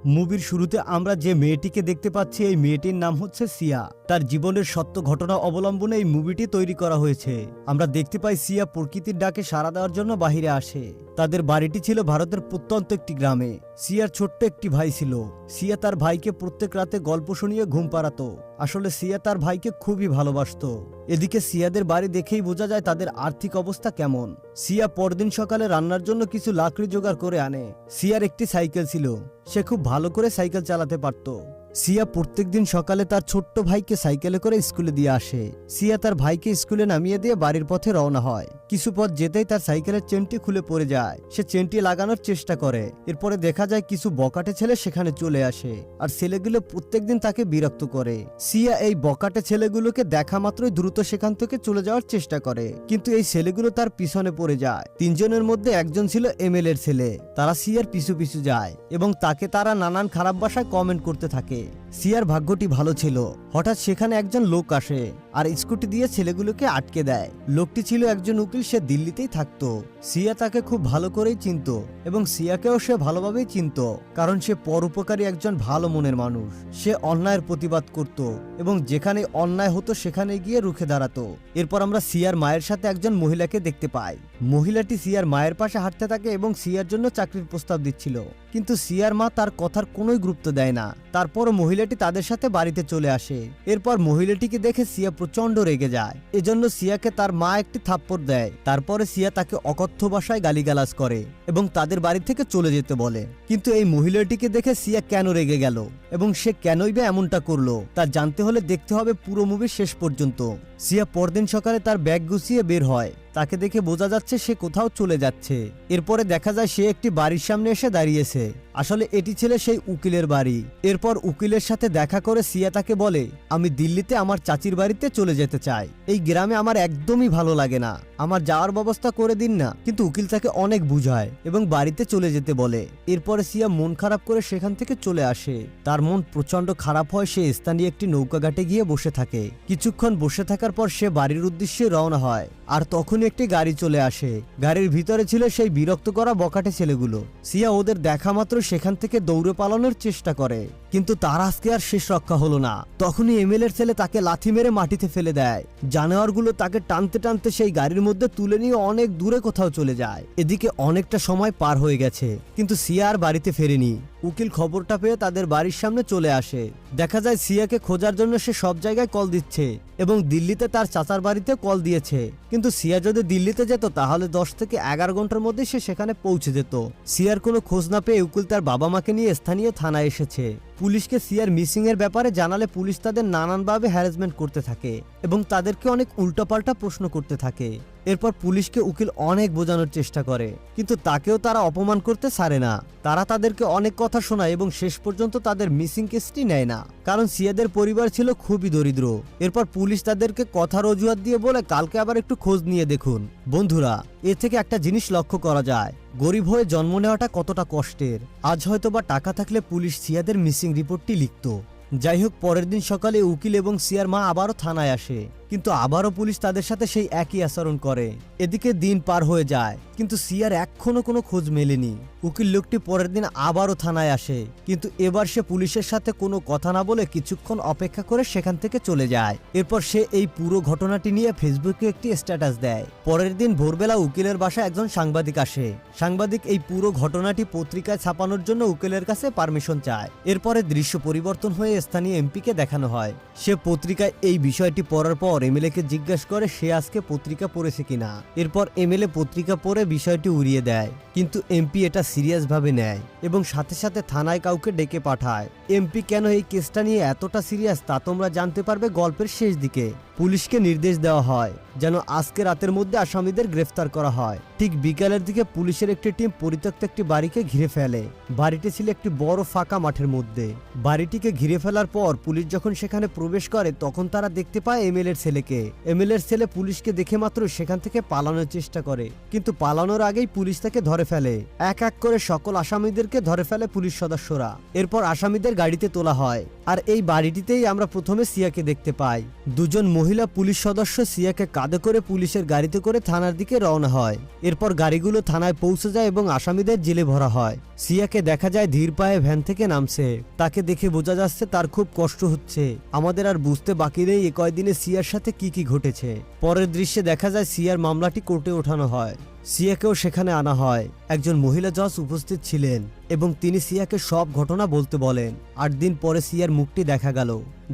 মুভির শুরুতে আমরা যে মেয়েটিকে দেখতে পাচ্ছি এই মেয়েটির নাম হচ্ছে সিয়া। তার জীবনের সত্য ঘটনা অবলম্বনে এই মুভিটি তৈরি করা হয়েছে। আমরা দেখতে পাই সিয়া প্রকৃতির ডাকে সাড়া দেওয়ার জন্য বাহিরে আসে। তাদের বাড়িটি ছিল ভারতের প্রত্যন্ত একটি গ্রামে। সিয়ার ছোট্ট একটি ভাই ছিল। সিয়া তার ভাইকে প্রত্যেক রাতে গল্প শুনিয়ে ঘুম পাড়াতো। আসলে সিয়া তার ভাইকে খুবই ভালোবাসতো। এদিকে সিয়াদের বাড়ি দেখেই বোঝা যায় তাদের আর্থিক অবস্থা কেমন। সিয়া পরদিন সকালে রান্নার জন্য কিছু লাকড়ি জোগাড় করে আনে। সিয়ার একটি সাইকেল ছিল, সে খুব ভালো করে সাইকেল চালাতে পারত। সিয়া প্রত্যেকদিন সকালে তার ছোট্ট ভাইকে সাইকেলে করে স্কুলে দিয়ে আসে। সিয়া তার ভাইকে স্কুলে নামিয়ে দিয়ে বাড়ির পথে রওনা হয়। কিছু পথ যেতেই তার সাইকেলের চেনটি খুলে পড়ে যায়। সে চেনটি লাগানোর চেষ্টা করে। এরপরে দেখা যায় কিছু বকাটে ছেলে সেখানে চলে আসে আর ছেলেগুলো প্রত্যেকদিন তাকে বিরক্ত করে। সিয়া এই বকাটে ছেলেগুলোকে দেখা মাত্রই দ্রুত সেখান থেকে চলে যাওয়ার চেষ্টা করে, কিন্তু এই ছেলেগুলো তার পিছনে পড়ে যায়। তিনজনের মধ্যে একজন ছিল এমএলএর ছেলে। তারা সিয়ার পিছু পিছু যায় এবং তাকে তারা নানান খারাপ ভাষায় কমেন্ট করতে থাকে। সিয়ার ভাগ্যটি ভালো ছিল। হঠাৎ সেখানে একজন লোক আসে আর স্কুটি দিয়ে ছেলেগুলোকে আটকে দেয়। লোকটি ছিল একজন উকিল, সে দিল্লিতেই থাকতো। সিয়া তাকে খুব ভালো করেই চিনত এবং সিয়াকেও সে ভালোভাবেই চিনত, কারণ সে পরোপকারী একজন ভালো মনের মানুষ। সে অন্যায়ের প্রতিবাদ করত এবং যেখানে অন্যায় হতো সেখানে গিয়ে রুখে দাঁড়াতো। এরপর আমরা সিয়ার মায়ের সাথে একজন মহিলাকে দেখতে পাই। মহিলাটি সিয়ার মায়ের পাশে হাঁটতে থাকে এবং সিয়ার জন্য চাকরির প্রস্তাব দিচ্ছিল, কিন্তু সিয়ার মা তার কথার কোনোই গুরুত্ব দেয় না। তারপরও মহিলাটি তাদের সাথে বাড়িতে চলে আসে। এরপর মহিলাটিকে দেখে সিয়া প্রচন্ড রেগে যায়। এজন্য সিয়াকে তার মা একটি থাপ্পড় দেয়। তারপরে সিয়া তাকে অকথ্য ভাষায় গালিগালাজ করে এবং তাদের বাড়ি থেকে চলে যেতে বলে। কিন্তু এই মহিলাটিকে দেখে সিয়া কেন রেগে গেল এবং সে কেনই বা এমনটা করলো তা জানতে হলে দেখতে হবে পুরো মুভির শেষ পর্যন্ত। সিয়া পরদিন সকালে তার ব্যাগ গুছিয়ে বের হয়। তাকে দেখে বোঝা যাচ্ছে সে কোথাও চলে যাচ্ছে। এরপরে দেখা যায় সে একটি বাড়ির সামনে এসে দাঁড়িয়েছে। আসলে এটি ছিল সেই উকিলের বাড়ি। এরপর উকিলের সাথে দেখা করে সিয়া তাকে বলে, আমি দিল্লিতে আমার চাচির বাড়িতে চলে যেতে চাই। এই গ্রামে আমার একদমই ভালো লাগে না, আমার যাওয়ার ব্যবস্থা করে দিন না। কিন্তু উকিল তাকে অনেক বুঝায় এবং বাড়িতে চলে যেতে বলে। এরপরে সিয়া মন খারাপ করে সেখান থেকে চলে আসে। তার মন প্রচন্ড খারাপ হয়। সে স্থানীয় একটি নৌকা ঘাটে গিয়ে বসে থাকে। কিছুক্ষণ বসে থাকার পর সে বাড়ির উদ্দেশ্যে রওনা হয়। আর তখন একটি গাড়ি চলে আসে। গাড়ির ভিতরে ছিল সেই বিরক্ত করা বকাটে ছেলেগুলো। সিয়া ওদের দেখা মাত্র সেখান থেকে দৌড়ে পালানোর চেষ্টা করে, কিন্তু তার আজকে আর শেষ রক্ষা হলো না। তখনই এমএলএর ছেলে তাকে লাথি মেরে মাটিতে ফেলে দেয়। জানোয়ারগুলো তাকে টানতে টানতে সেই গাড়ির মধ্যে তুলে নিয়ে অনেক দূরে কোথাও চলে যায়। এদিকে অনেকটা সময় পার হয়ে গেছে, কিন্তু সিয়া আর বাড়িতে ফেরেনি। উকিল খবরটা পেয়ে তাদের বাড়ির সামনে চলে আসে। দেখা যায় সিয়াকে খোঁজার জন্য সে সব জায়গায় কল দিচ্ছে এবং দিল্লিতে তার চাচার বাড়িতে কল দিয়েছে। কিন্তু সিয়া যদি দিল্লিতে যেত তাহলে 10 থেকে 11 ঘন্টার মধ্যে সে সেখানে পৌঁছে যেত। সিয়ার কোনো খোঁজ না পেয়ে উকিল তার বাবা মাকে নিয়ে স্থানীয় থানায় এসেছে। পুলিশকে সিয়ার মিসিং এর ব্যাপারে জানালে পুলিশ তাদের নানানভাবে হ্যারাসমেন্ট করতে থাকে এবং তাদেরকে অনেক উল্টাপাল্টা প্রশ্ন করতে থাকে। এরপর পুলিশকে উকিল অনেক বোঝানোর চেষ্টা করে, কিন্তু তাকেও তারা অপমান করতে ছাড়ে না। তারা তাদেরকে অনেক কথা শোনায় এবং শেষ পর্যন্ত তাদের মিসিং কেসটি নেয় না, কারণ সিয়াদের পরিবার ছিল খুবই দরিদ্র। এরপর পুলিশ তাদেরকে কথার অজুহাত দিয়ে বলে কালকে আবার একটু খোঁজ নিয়ে দেখুন। বন্ধুরা, এ থেকে একটা জিনিস লক্ষ্য করা যায়, গরিব হয়ে জন্ম নেওয়াটা কতটা কষ্টের। আজ হয়তো বা টাকা থাকলে পুলিশ সিয়াদের মিসিং রিপোর্টটি লিখত। যাই হোক, পরের দিন সকালে উকিল এবং সিয়ার মা আবারও থানায় আসে, কিন্তু আবারও পুলিশ তাদের সাথে সেই একই আচরণ করে। এদিকে দিন পার হয়ে যায়, কিন্তু সিয়ার এখনো কোনো খোঁজ মেলেনি। উকিল লোকটি পরের দিন আবারও থানায় আসে, কিন্তু এবার সে পুলিশের সাথে কোনো কথা না বলে কিছুক্ষণ অপেক্ষা করে সেখান থেকে চলে যায়। এরপর সে এই পুরো ঘটনাটি নিয়ে ফেসবুকে একটি স্ট্যাটাস দেয়। পরের দিন ভোরবেলা উকিলের বাসায় একজন সাংবাদিক আসে। সাংবাদিক এই পুরো ঘটনাটি পত্রিকায় ছাপানোর জন্য উকিলের কাছে পারমিশন চায়। এরপরে দৃশ্য পরিবর্তন হয়ে স্থানীয় এমপিকে দেখানো হয়। সে পত্রিকায় এই বিষয়টি পড়ার পর এমএলএ কে জিজ্ঞাসা করে সে আজকে পত্রিকা পড়েছে কিনা। এরপর এমএলএ পত্রিকা পড়ে বিষয়টি উড়িয়ে দেয়, কিন্তু এমপি এটা সিরিয়াস ভাবে নেয় এবং সাথে সাথে থানায় কাউকে ডেকে পাঠায়। এমপি কেন এই কেসটা নিয়ে এতটা সিরিয়াস তা তোমরা জানতে পারবে গল্পের শেষ দিকে। পুলিশকে নির্দেশ দেওয়া হয় যেন আজকে রাতের মধ্যে আসামিদের গ্রেফতার করা হয়। ঠিক বিকালের দিকে পুলিশের একটি টিম পরিত্যক্ত একটি বাড়িকে ঘিরে ফেলে। বাড়িটি ছিল একটি বড় ফাঁকা মাঠের মধ্যে। বাড়িটিকে ঘিরে ফেলার পর পুলিশ যখন সেখানে প্রবেশ করে তখন তারা দেখতে পায় এমএলএর ছেলেকে। এমএলএর ছেলে পুলিশকে দেখে মাত্র সেখান থেকে পালানোর চেষ্টা করে, কিন্তু পালানোর আগেই পুলিশ তাকে ধরে ফেলে। এক এক করে সকল আসামিদেরকে ধরে ফেলে পুলিশ সদস্যরা। এরপর আসামিদের গাড়িতে তোলা হয়। আর এই বাড়িটিতেই আমরা প্রথমে সিয়াকে দেখতে পাই। দুজন মহিলা পুলিশ সদস্য সিয়াকে কাঁধে করে পুলিশের গাড়িতে করে থানার দিকে রওনা হয়। এরপর গাড়িগুলো থানায় পৌঁছে যায় এবং আসামিদের জেলে ভরা হয়। সিয়াকে দেখা যায় ধীর পায়ে ভ্যান থেকে নামছে। তাকে দেখে বোঝা যাচ্ছে তার খুব কষ্ট হচ্ছে। আমাদের আর বুঝতে বাকি নেই এ কয়দিনে সিয়ার সাথে কি কি ঘটেছে। পরের দৃশ্যে দেখা যায় সিয়ার মামলাটি কোর্টে ওঠানো হয়। সিয়াকেও সেখানে আনা হয়। একজন মহিলা জজ উপস্থিত ছিলেন এবং তিনি সিয়াকে সব ঘটনা বলতে বলেন। 8 দিন পরে সিয়ার মুখটি দেখা গেল।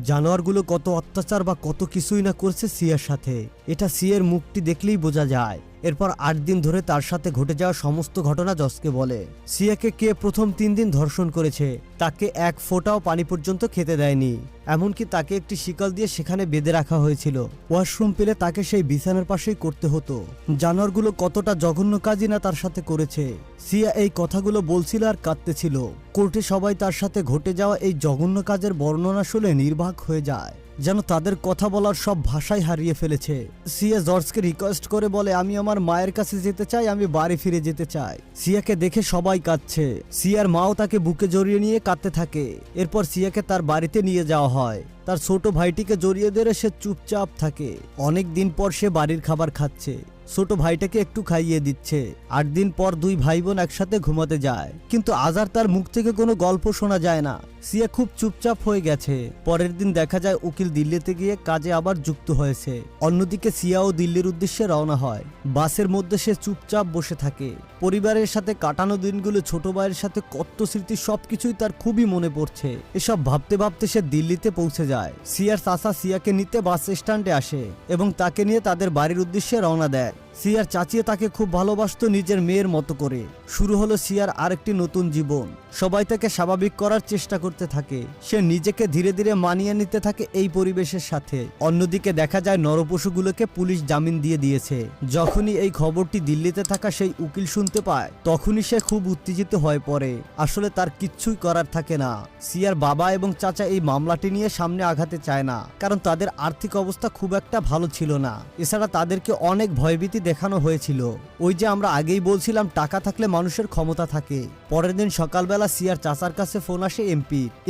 জানোয়ারগুলো কত অত্যাচার বা কত কিছুই না করছে সিয়ার সাথে, এটা সিয়ার মুখটি দেখলেই বোঝা যায়। এরপর 8 দিন ধরে তার সাথে ঘটে যাওয়া সমস্ত ঘটনা জজকে বলে। সিয়াকে কে প্রথম 3 দিন ধর্ষণ করেছে, তাকে এক ফোঁটাও পানি পর্যন্ত খেতে দেয়নি, এমনকি তাকে একটি শিকল দিয়ে সেখানে বেঁধে রাখা হয়েছিল। ওয়াশরুম পেলে তাকে সেই বিছানার পাশেই করতে হতো। জানোয়ারগুলো কতটা জঘন্য কাজই না তার সাথে করেছে। সিয়া এই কথাগুলো বলছিল আর কাঁদতেছিল। কোর্টে সবাই তার সাথে ঘটে যাওয়া এই জঘন্য কাজের বর্ণনা শুনে নির্বাক হয়ে যায়, যেন তাদের কথা বলার সব ভাষাই হারিয়ে ফেলেছে। সিয়া জর্জকে রিকোয়েস্ট করে বলে, আমি আমার মায়ের কাছে যেতে চাই, আমি বাড়ি ফিরে যেতে চাই। সিয়াকে দেখে সবাই কাঁদছে। সিয়ার মাও তাকে বুকে জড়িয়ে নিয়ে কাঁদতে থাকে। এরপর সিয়াকে তার বাড়িতে নিয়ে যাওয়া হয়। তার ছোট ভাইটিকে জড়িয়ে ধরে সে চুপচাপ থাকে। অনেক দিন পর সে বাড়ির খাবার খাচ্ছে। ছোট ভাইটাকে একটু খাইয়ে দিচ্ছে। 8 দিন পর 2 ভাই বোন একসাথে ঘুমাতে যায়, কিন্তু আজ আর তার মুখ থেকে কোনো গল্প শোনা যায় না। সিয়া খুব চুপচাপ হয়ে গেছে। পরের দিন দেখা যায় উকিল দিল্লিতে গিয়ে কাজে আবার যুক্ত হয়েছে। অন্যদিকে সিয়াও দিল্লির উদ্দেশ্যে রওনা হয়। বাসের মধ্যে সে চুপচাপ বসে থাকে। পরিবারের সাথে কাটানো দিনগুলো, ছোট ভাইয়ের সাথে কত স্মৃতি, সবকিছুই তার খুবই মনে পড়ছে। এসব ভাবতে ভাবতে সে দিল্লিতে পৌঁছে যায়। সিয়ার চাচা সিয়াকে নিতে বাস স্ট্যান্ডে আসে এবং তাকে নিয়ে তাদের বাড়ির উদ্দেশ্যে রওনা দেয়। সিয়ার চাচিয়ে তাকে খুব ভালোবাসতো নিজের মেয়ের মতো করে। শুরু হলো সিয়ার আরেকটি নতুন জীবন। সবাই তাকে স্বাভাবিক করার চেষ্টা করতে থাকে। সে নিজেকে ধীরে ধীরে মানিয়ে নিতে থাকে এই পরিবেশের সাথে। অন্যদিকে দেখা যায় নরপশুগুলোকে পুলিশ জামিন দিয়ে দিয়েছে। যখনই এই খবরটি দিল্লিতে থাকা সেই উকিল শুনতে পায়, তখনই সে খুব উত্তেজিত হয়ে পড়ে। আসলে তার কিচ্ছুই করার থাকে না। সিয়ার বাবা এবং চাচা এই মামলাটি নিয়ে সামনে আগাতে চায় না, কারণ তাদের আর্থিক অবস্থা খুব একটা ভালো ছিল না। এছাড়া তাদেরকে অনেক ভয়ভীতি দেখানো হয়েছিল। ওই যে আমরা আগেই বলছিলাম, টাকা থাকলে মানুষের ক্ষমতা থাকে। পরের দিন সকালবেলা সিয়ার চাচার কাছে ফোন আসে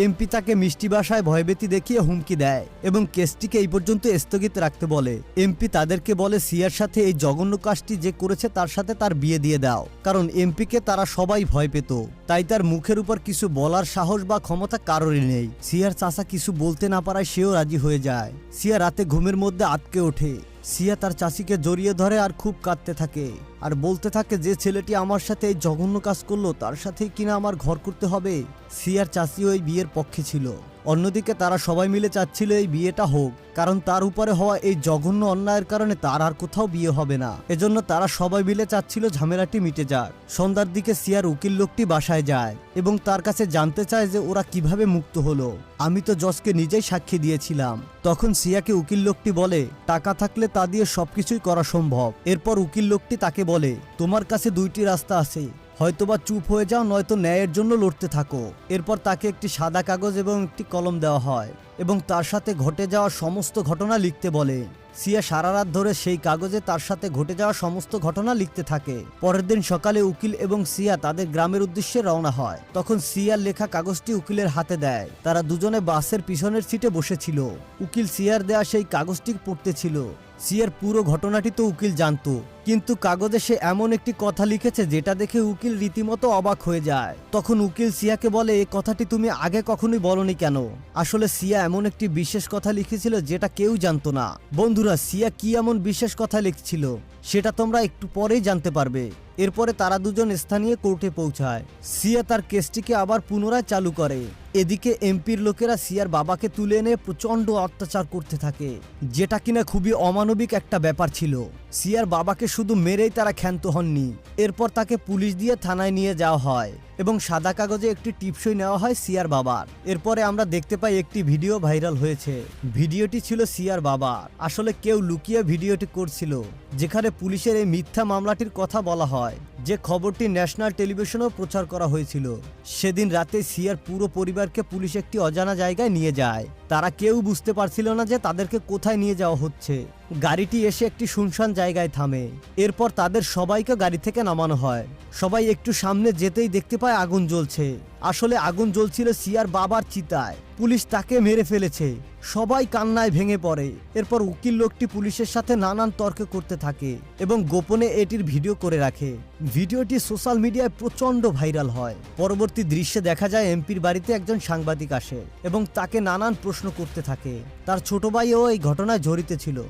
এমপি তাকে মিষ্টি ভাষায় ভয়ভীতি দেখিয়ে হুমকি দেয় এবং কেসটিকে এই পর্যন্ত স্থগিত রাখতে বলে। এমপি তাদেরকে বলে সিয়ার সাথে এই জঘন্য কাজটি যে করেছে তার সাথে তার বিয়ে দিয়ে দাও, কারণ এমপিকে তারা সবাই ভয় পেত। তাই তার মুখের উপর কিছু বলার সাহস বা ক্ষমতা কারোরই নেই। সিয়ার চাচা কিছু বলতে না পারায় সেও রাজি হয়ে যায়। সিয়া রাতে ঘুমের মধ্যে আটকে ওঠে। সিয়া তার চাচিকে জড়িয়ে ধরে আর খুব কাঁদতে থাকে আর বলতে থাকে, যে ছেলেটি আমার সাথে এই জঘন্য কাজ করলো তার সাথেই কিনা আমার ঘর করতে হবে। সিয়ার চাচি ওই বিয়ের পক্ষে ছিল। অন্যদিকে তারা সবাই মিলে চাচ্ছিল এই বিয়েটা হোক, কারণ তার উপরে হওয়া এই জঘন্য অন্যায়ের কারণে তার আর কোথাও বিয়ে হবে না। এজন্য তারা সবাই মিলে চাচ্ছিল ঝামেলাটি মিটে যাক। সন্ধ্যার দিকে সিয়ার উকিল লোকটি বাসায় যায় এবং তার কাছে জানতে চায় যে ওরা কিভাবে মুক্ত হলো। আমি তো জজকে নিজেই সাক্ষী দিয়েছিলাম। তখন সিয়াকে উকিল লোকটি বলে, টাকা থাকলে তা দিয়ে সবকিছুই করা সম্ভব। এরপর উকিল লোকটি তাকে বলে, তোমার কাছে 2টি রাস্তা আছে, হয়তোবা চুপ হয়ে যাও, নয়তো ন্যায়ের জন্য লড়তে থাকো। এরপর তাকে একটি সাদা কাগজ এবং একটি কলম দেওয়া হয় এবং তার সাথে ঘটে যাওয়া সমস্ত ঘটনা লিখতে বলে। সিয়া সারা রাত ধরে সেই কাগজে তার সাথে ঘটে যাওয়া সমস্ত ঘটনা লিখতে থাকে। পরের দিন সকালে উকিল এবং সিয়া তাদের গ্রামের উদ্দেশ্যে রওনা হয়। তখন সিয়ার লেখা কাগজটি উকিলের হাতে দেয়। তারা দুজনে বাসের পিছনের সিটে বসেছিল। উকিল সিয়ার দেয়া সেই কাগজটি পড়তেছিল। সিয়ার পুরো ঘটনাটি তো উকিল জানতো, কিন্তু কাগজে সে এমন একটি কথা লিখেছে যেটা দেখে উকিল রীতিমতো অবাক হয়ে যায়। তখন উকিল সিয়াকে বলে, এই কথাটি তুমি আগে কখনোই বলনি কেন? আসলে সিয়া এমন একটি বিশেষ কথা লিখেছিল যেটা কেউ জানতো না। বন্ধুরা, সিয়া কি এমন বিশেষ কথা লিখছিল সেটা তোমরা একটু পরেই জানতে পারবে। এরপরে তারা দুজন স্থানীয় কোর্টে পৌঁছায়। সিয়া তার কেসটিকে আবার পুনরায় চালু করে। এদিকে এমপির লোকেরা সিয়ার বাবাকে তুলে এনে প্রচন্ড অত্যাচার করতে থাকে, যেটা কিনা খুবই অমানবিক একটা ব্যাপার ছিল। সিয়ার বাবাকে শুধু মেরেই তারা ক্ষান্ত হননি। এরপর তাকে পুলিশ দিয়ে থানায় নিয়ে যাওয়া হয় এবং সাদা কাগজে একটি টিপসই নেওয়া হয় সিয়ার বাবার। এরপরে আমরা দেখতে পাই একটি ভিডিও ভাইরাল হয়েছে। ভিডিওটি ছিল সিয়ার বাবার। আসলে কেউ লুকিয়ে ভিডিওটি করছিল, যেখানে পুলিশের এই মিথ্যা মামলাটির কথা বলা হয়, যে খবরটি ন্যাশনাল টেলিভিশনেও প্রচার করা হয়েছিল। সেদিন রাতে সিয়ার পুরো পরিবারকে পুলিশ একটি অজানা জায়গায় নিয়ে যায়। তারা কেউ বুঝতে পারছিল না যে তাদেরকে কোথায় নিয়ে যাওয়া হচ্ছে। গাড়িটি এসে একটি শুনশান জায়গায় থামে। এরপর তাদের সবাইকে গাড়ি থেকে নামানো হয়। সবাই একটু সামনে যেতেই দেখতে পায় আগুন জ্বলছে। আসলে আগুন জ্বলছিল সিয়ার বাবার চিতায়। পুলিশ তাকে মেরে ফেলেছে। সবাই কান্নায় ভেঙে পড়ে। এরপর উকিল লোকটি পুলিশের সাথে নানান তর্ক করতে থাকে এবং গোপনে এটির ভিডিও করে রাখে। ভিডিওটি সোশ্যাল মিডিয়ায় প্রচন্ড ভাইরাল হয়। পরবর্তী দৃশ্যে দেখা যায় এমপির বাড়িতে একজন সাংবাদিক আসে এবং তাকে নানান প্রশ্ন করতে থাকে। তার ছোট ভাইও এই ঘটনায় জড়িত ছিল।